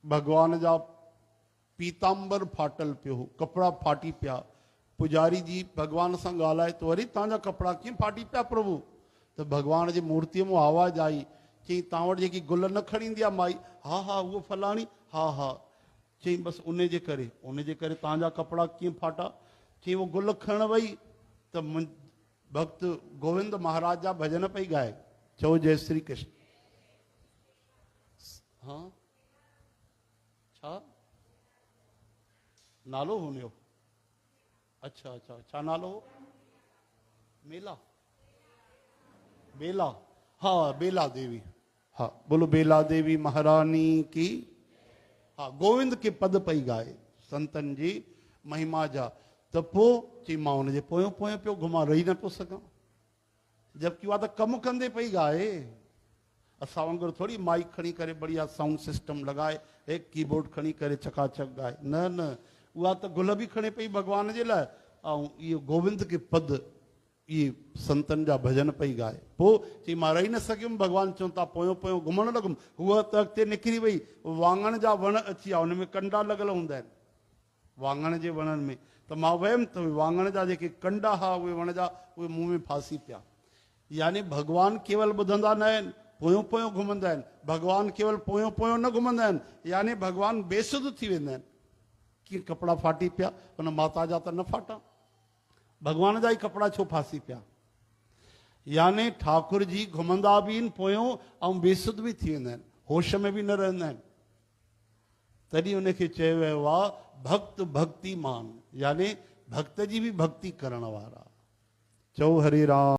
भगवान जा पीतांबर फाटल पियो, कपड़ा फाटी पिया। पुजारी जी भगवान से ॻाल्हाए तो अरे तव्हांजा कपड़ा कीअं फाटी पिया प्रभु? तो भगवान जी मूर्ति में आवाज़ आई, चई तव्हां वटि जेकी गुल न खणी ईंदी आहे माई, हा हा उहो फलाणी, हा हा। चई बस उन जे करे तव्हांजा कपड़ा कीअं फाटा? चई वो गुल खणण वई तो भक्त गोविंद महाराज जा भजन पई गाए। चओ जय श्री कृष्ण। हाँ छा नालो हुनजो? अच्छा अच्छा, छा नालो हो? मेला बेला, हाँ बेला देवी, हाँ बोलो बेला देवी महारानी की। हाँ गोविंद के पद पई गाए संतन जी महिमा जा। तो चई मां हुनजे पोयों पोयों पियो घुमां, रही न पियो सघां, जबकि उहा त कमु कंदे पई गाए। असां वांगुरु थोड़ी माइक खणी करे बढ़िया साउंड सिस्टम लगाए एक कीबोर्ड खणी करे चकाचक गाए, न न, उहा त गुल बि खणे पई भगवान जे लाइ, ऐं इहो गोविंद के पद इहे संतन जा भजन पई गाए। पोइ चई मां रही न सघियुमि, भगवान चवनि था पोयों पोयों घुमणु लॻुमि। उहा त अॻिते निकिरी वई, वाङण जा वण अची विया, हुन में कंडा लॻल हूंदा आहिनि वाङण जे वणनि में। त मां वियुमि त वाङण जा जेके कंडा हुआ उहे वण जा उहे मुंहं में फासी पिया। यानी भगवान केवल ॿुधंदा न आहिनि, पोयों पोयों घुमंदा आहिनि। भगवान केवल पोयों पोयों न घुमंदा आहिनि, यानी भगवान बेसुध थी वेंदा आहिनि। कीअं कपिड़ा फाटी पिया, हुन माता जा त न फाटा, भगवान जा ई कपिड़ा छो फासी पिया? यानी ठाकुर जी घुमंदा बि आहिनि पोयों ऐं बेसुध बि थी वेंदा आहिनि, होश में बि न रहंदा आहिनि। तॾहिं उनखे चयो वियो आहे भक्त भक्तिमान, यानी भक्त जी बि भक्ति करण वारा। चओ हरे राम।